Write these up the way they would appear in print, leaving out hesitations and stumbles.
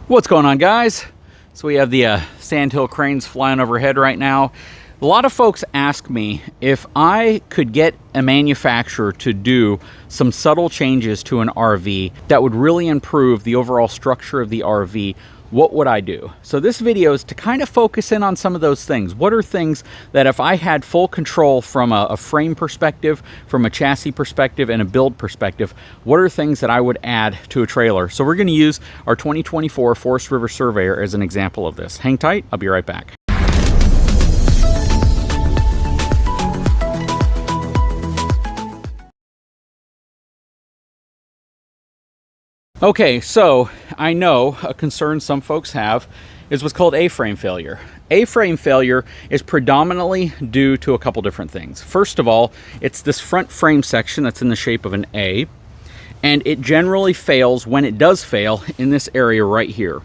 What's going on, guys? So we have the sandhill cranes flying overhead right now. A lot of folks ask me if I could get a manufacturer to do some subtle changes to an RV that would really improve the overall structure of the RV, what would I do? So this video is to kind of focus in on some of those things. What are things that if I had full control from a frame perspective, from a chassis perspective, and a build perspective, what are things that I would add to a trailer? So we're going to use our 2024 Forest River Surveyor as an example of this. Hang tight, I'll be right back. Okay, so I know a concern some folks have is what's called A-frame failure. A-frame failure is predominantly due to a couple different things. First of all, it's this front frame section that's in the shape of an A, and it generally fails when it does fail in this area right here.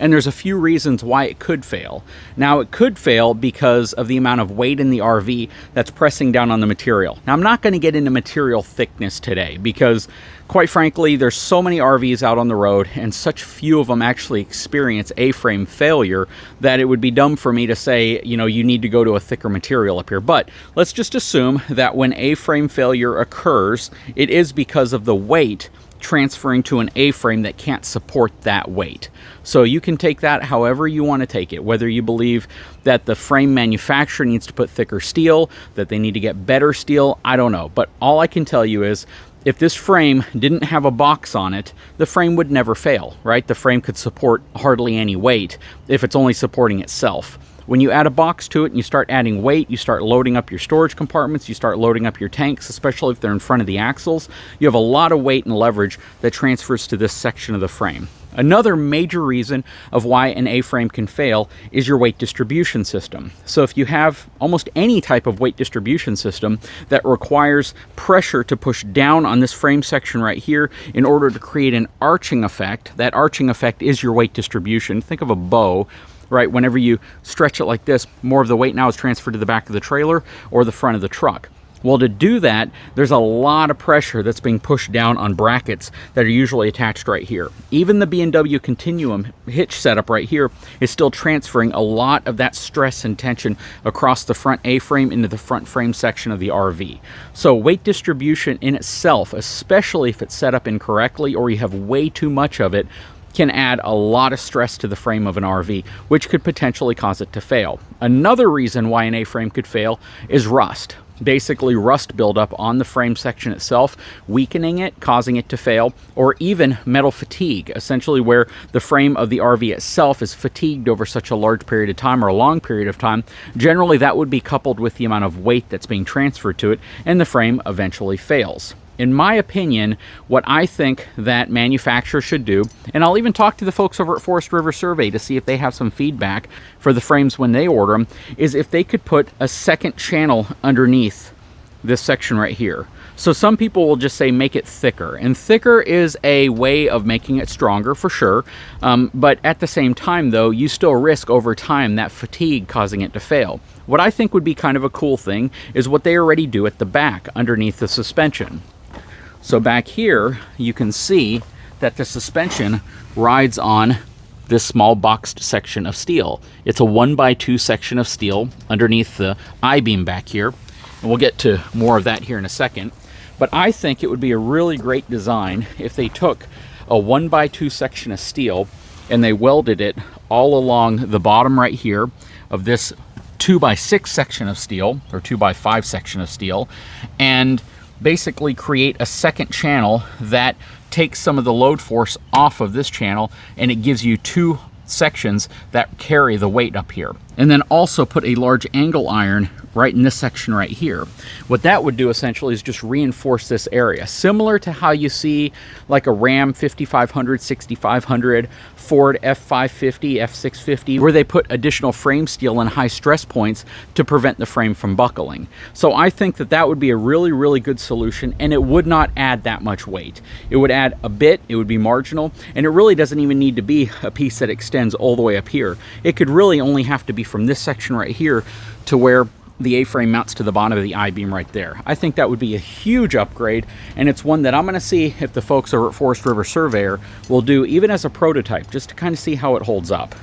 And there's a few reasons why it could fail. Now, it could fail because of the amount of weight in the RV that's pressing down on the material. Now, I'm not going to get into material thickness today because, quite frankly, there's so many RVs out on the road and such few of them actually experience A-frame failure that it would be dumb for me to say, you know, you need to go to a thicker material up here. But let's just assume that when A-frame failure occurs, it is because of the weight transferring to an A-frame that can't support that weight. So you can take that however you want to take it, whether you believe that the frame manufacturer needs to put thicker steel, that they need to get better steel, I don't know. But all I can tell you is if this frame didn't have a box on it, the frame would never fail, right? The frame could support hardly any weight if it's only supporting itself. When you add a box to it and you start adding weight, you start loading up your storage compartments, you start loading up your tanks, especially if they're in front of the axles, you have a lot of weight and leverage that transfers to this section of the frame. Another major reason of why an A-frame can fail is your weight distribution system. So if you have almost any type of weight distribution system that requires pressure to push down on this frame section right here in order to create an arching effect, that arching effect is your weight distribution. Think of a bow. Right, whenever you stretch it like this, more of the weight now is transferred to the back of the trailer or the front of the truck. Well, to do that, there's a lot of pressure that's being pushed down on brackets that are usually attached right here. Even the B&W Continuum hitch setup right here is still transferring a lot of that stress and tension across the front A-frame into the front frame section of the RV. So weight distribution in itself, especially if it's set up incorrectly or you have way too much of it, can add a lot of stress to the frame of an RV, which could potentially cause it to fail. Another reason why an A-frame could fail is rust. Basically rust buildup on the frame section itself, weakening it, causing it to fail, or even metal fatigue, essentially where the frame of the RV itself is fatigued over such a large period of time or a long period of time. Generally, that would be coupled with the amount of weight that's being transferred to it, and the frame eventually fails. In my opinion, what I think that manufacturers should do, and I'll even talk to the folks over at Forest River Survey to see if they have some feedback for the frames when they order them, is if they could put a second channel underneath this section right here. So some people will just say make it thicker, and thicker is a way of making it stronger for sure, but at the same time though, you still risk over time that fatigue causing it to fail. What I think would be kind of a cool thing is what they already do at the back underneath the suspension. So back here, you can see that the suspension rides on this small boxed section of steel. It's a 1x2 section of steel underneath the I-beam back here. And we'll get to more of that here in a second. But I think it would be a really great design if they took a 1x2 section of steel and they welded it all along the bottom right here of this 2x6 section of steel, or 2x5 section of steel, and basically create a second channel that takes some of the load force off of this channel, and it gives you two sections that carry the weight up here. And then also put a large angle iron right in this section right here. What that would do essentially is just reinforce this area, similar to how you see like a Ram 5500, 6500, Ford F550, F650, where they put additional frame steel and high stress points to prevent the frame from buckling. So I think that that would be a really, really good solution, and it would not add that much weight. It would add a bit, it would be marginal, and it really doesn't even need to be a piece that extends all the way up here. It could really only have to be from this section right here to where the A-frame mounts to the bottom of the I-beam right there. I think that would be a huge upgrade, and it's one that I'm going to see if the folks over at Forest River Surveyor will do even as a prototype, just to kind of see how it holds up.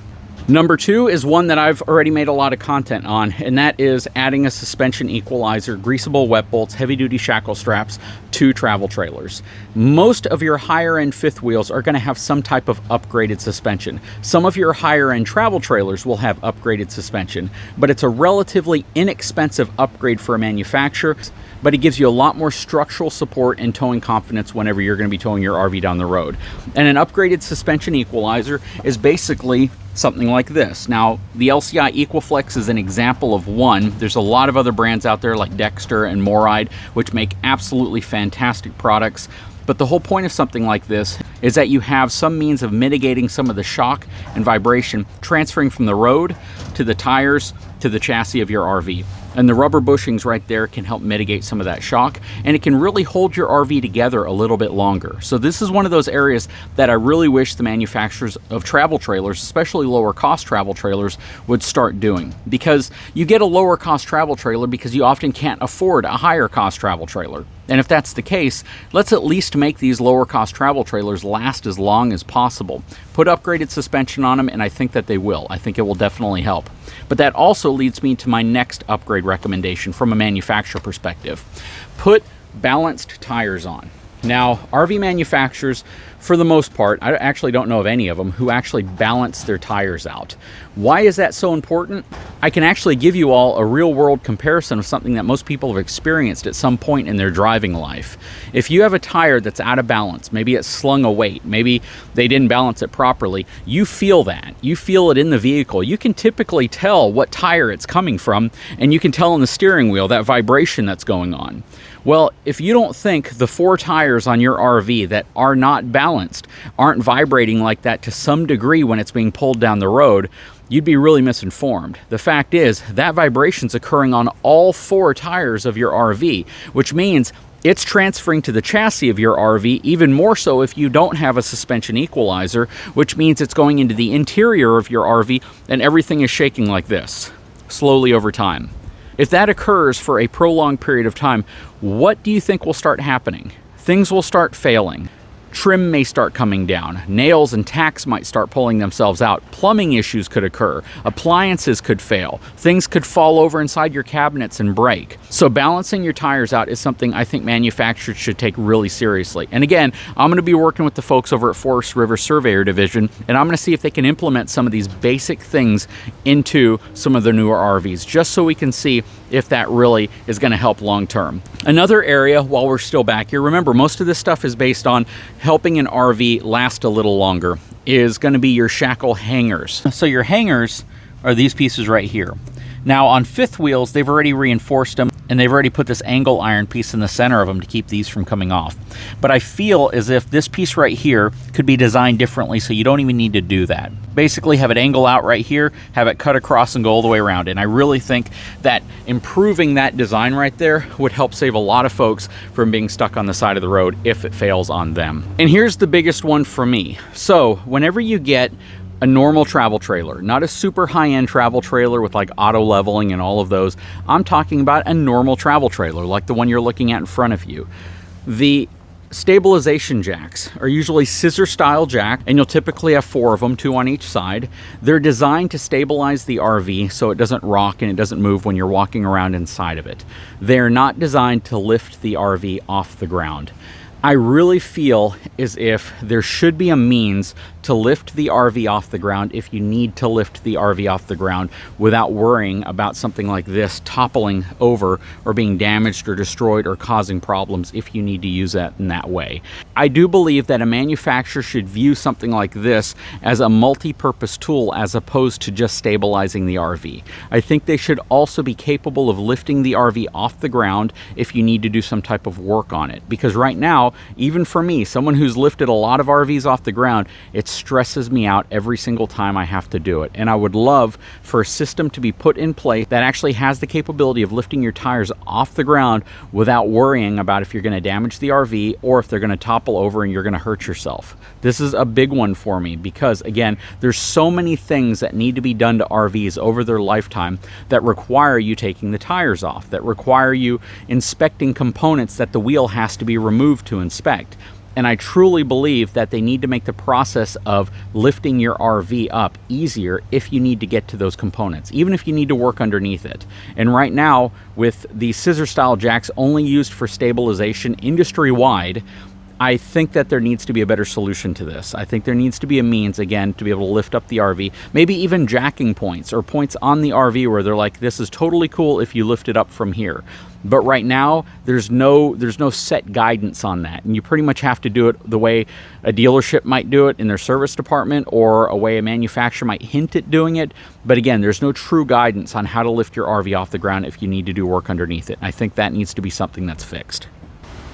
Number 2 is one that I've already made a lot of content on, and that is adding a suspension equalizer, greasable wet bolts, heavy-duty shackle straps to travel trailers. Most of your higher-end fifth wheels are going to have some type of upgraded suspension. Some of your higher-end travel trailers will have upgraded suspension, but it's a relatively inexpensive upgrade for a manufacturer, but it gives you a lot more structural support and towing confidence whenever you're going to be towing your RV down the road. And an upgraded suspension equalizer is basically something like this. Now, the LCI Equiflex is an example of one. There's a lot of other brands out there like Dexter and Moride, which make absolutely fantastic products. But the whole point of something like this is that you have some means of mitigating some of the shock and vibration transferring from the road to the tires to the chassis of your RV. And the rubber bushings right there can help mitigate some of that shock, and it can really hold your RV together a little bit longer. So this is one of those areas that I really wish the manufacturers of travel trailers, especially lower cost travel trailers, would start doing. Because you get a lower cost travel trailer because you often can't afford a higher cost travel trailer. And if that's the case, let's at least make these lower cost travel trailers last as long as possible. Put upgraded suspension on them, and I think that they will. I think it will definitely help. But that also leads me to my next upgrade recommendation from a manufacturer perspective. Put balanced tires on. Now, RV manufacturers, for the most part, I actually don't know of any of them who actually balance their tires out. Why is that so important? I can actually give you all a real-world comparison of something that most people have experienced at some point in their driving life. If you have a tire that's out of balance, maybe it's slung a weight, maybe they didn't balance it properly, you feel that. You feel it in the vehicle. You can typically tell what tire it's coming from, and you can tell on the steering wheel that vibration that's going on. Well, if you don't think the 4 tires on your RV that are not balanced aren't vibrating like that to some degree when it's being pulled down the road, you'd be really misinformed. The fact is, that vibration's occurring on all 4 tires of your RV, which means it's transferring to the chassis of your RV, even more so if you don't have a suspension equalizer, which means it's going into the interior of your RV and everything is shaking like this, slowly over time. If that occurs for a prolonged period of time, what do you think will start happening? Things will start failing. Trim may start coming down. Nails and tacks might start pulling themselves out. Plumbing issues could occur. Appliances could fail. Things could fall over inside your cabinets and break. So balancing your tires out is something I think manufacturers should take really seriously. And again, I'm going to be working with the folks over at Forest River Surveyor Division, and I'm going to see if they can implement some of these basic things into some of the newer RVs, just so we can see if that really is going to help long term. Another area, while we're still back here, remember most of this stuff is based on helping an RV last a little longer, is going to be your shackle hangers. So your hangers are these pieces right here. Now on fifth wheels, they've already reinforced them, and they've already put this angle iron piece in the center of them to keep these from coming off. But I feel as if this piece right here could be designed differently, so you don't even need to do that. Basically have it angle out right here, have it cut across and go all the way around. And I really think that improving that design right there would help save a lot of folks from being stuck on the side of the road if it fails on them. And here's the biggest one for me. So whenever you get a normal travel trailer, not a super high-end travel trailer with like auto leveling and all of those. I'm talking about a normal travel trailer like the one you're looking at in front of you. The stabilization jacks are usually scissor style jack, and you'll typically have 4 of them, 2 on each side. They're designed to stabilize the RV so it doesn't rock and it doesn't move when you're walking around inside of it. They're not designed to lift the RV off the ground. I really feel as if there should be a means to lift the RV off the ground if you need to lift the RV off the ground without worrying about something like this toppling over or being damaged or destroyed or causing problems if you need to use that in that way. I do believe that a manufacturer should view something like this as a multi-purpose tool as opposed to just stabilizing the RV. I think they should also be capable of lifting the RV off the ground if you need to do some type of work on it, because right now now, even for me, someone who's lifted a lot of RVs off the ground, it stresses me out every single time I have to do it. And I would love for a system to be put in place that actually has the capability of lifting your tires off the ground without worrying about if you're going to damage the RV or if they're going to topple over and you're going to hurt yourself. This is a big one for me because, again, there's so many things that need to be done to RVs over their lifetime that require you taking the tires off, that require you inspecting components that the wheel has to be removed to inspect. And I truly believe that they need to make the process of lifting your RV up easier if you need to get to those components, even if you need to work underneath it. And right now, with the scissor style jacks only used for stabilization industry-wide, I think that there needs to be a better solution to this. I think there needs to be a means, again, to be able to lift up the RV, maybe even jacking points or points on the RV where they're like, this is totally cool if you lift it up from here. But right now, there's no set guidance on that. And you pretty much have to do it the way a dealership might do it in their service department or a way a manufacturer might hint at doing it. But again, there's no true guidance on how to lift your RV off the ground if you need to do work underneath it. I think that needs to be something that's fixed.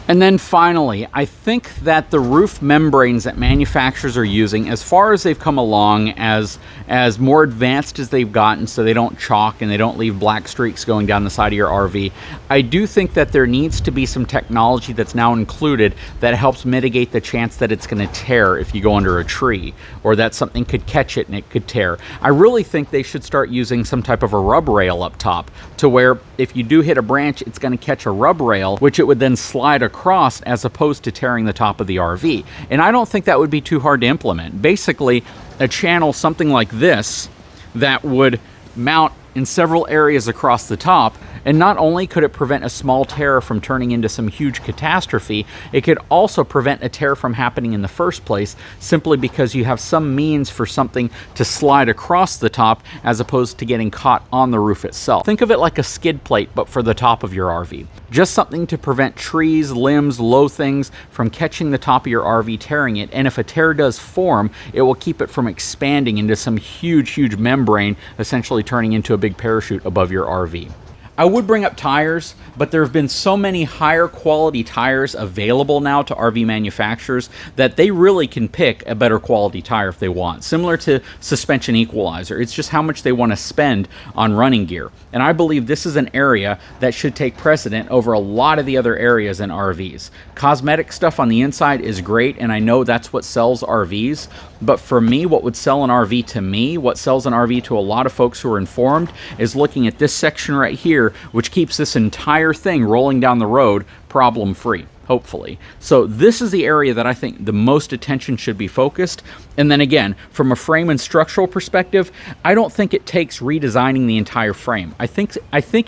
And then finally, I think that the roof membranes that manufacturers are using, as far as they've come along, as more advanced as they've gotten so they don't chalk and they don't leave black streaks going down the side of your RV, I do think that there needs to be some technology that's now included that helps mitigate the chance that it's going to tear if you go under a tree, or that something could catch it and it could tear. I really think they should start using some type of a rub rail up top to where if you do hit a branch, it's going to catch a rub rail, which it would then slide across as opposed to tearing the top of the RV. And I don't think that would be too hard to implement. Basically, a channel something like this that would mount in several areas across the top, and not only could it prevent a small tear from turning into some huge catastrophe, it could also prevent a tear from happening in the first place simply because you have some means for something to slide across the top as opposed to getting caught on the roof itself. Think of it like a skid plate but for the top of your RV. Just something to prevent trees, limbs, low things from catching the top of your RV, tearing it, and if a tear does form, it will keep it from expanding into some huge membrane, essentially turning into a big parachute above your RV. I would bring up tires, but there have been so many higher quality tires available now to RV manufacturers that they really can pick a better quality tire if they want. Similar to suspension equalizer, it's just how much they want to spend on running gear. And I believe this is an area that should take precedent over a lot of the other areas in RVs. Cosmetic stuff on the inside is great, and I know that's what sells RVs, but for me, what would sell an RV to me, what sells an RV to a lot of folks who are informed, is looking at this section right here, which keeps this entire thing rolling down the road problem-free, hopefully. So this is the area that I think the most attention should be focused. And then again, from a frame and structural perspective, I don't think it takes redesigning the entire frame. I think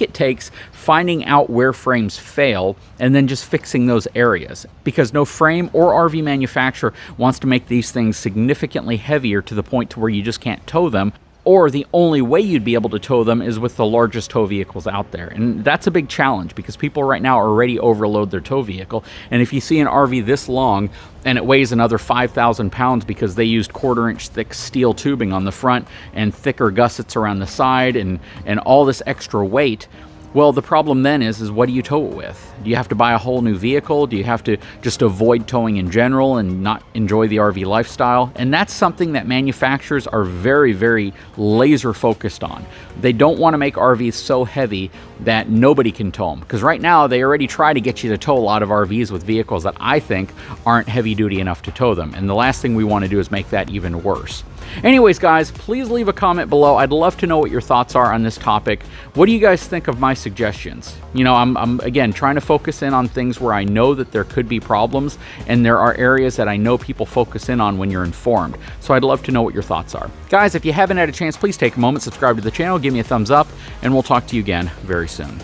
it takes finding out where frames fail and then just fixing those areas, because no frame or RV manufacturer wants to make these things significantly heavier to the point to where you just can't tow them, or the only way you'd be able to tow them is with the largest tow vehicles out there. And that's a big challenge because people right now already overload their tow vehicle. And if you see an RV this long and it weighs another 5,000 pounds because they used 1/4 inch thick steel tubing on the front and thicker gussets around the side and all this extra weight, well, the problem then is what do you tow it with? Do you have to buy a whole new vehicle? Do you have to just avoid towing in general and not enjoy the RV lifestyle? And that's something that manufacturers are very laser focused on. They don't want to make RVs so heavy that nobody can tow them. Because right now, they already try to get you to tow a lot of RVs with vehicles that I think aren't heavy duty enough to tow them. And the last thing we want to do is make that even worse. Anyways, guys, please leave a comment below. I'd love to know what your thoughts are on this topic. What do you guys think of my suggestions? You know, I'm again trying to focus in on things where I know that there could be problems, and there are areas that I know people focus in on when you're informed. So I'd love to know what your thoughts are. Guys, if you haven't had a chance, please take a moment, subscribe to the channel, give me a thumbs up, and we'll talk to you again very soon.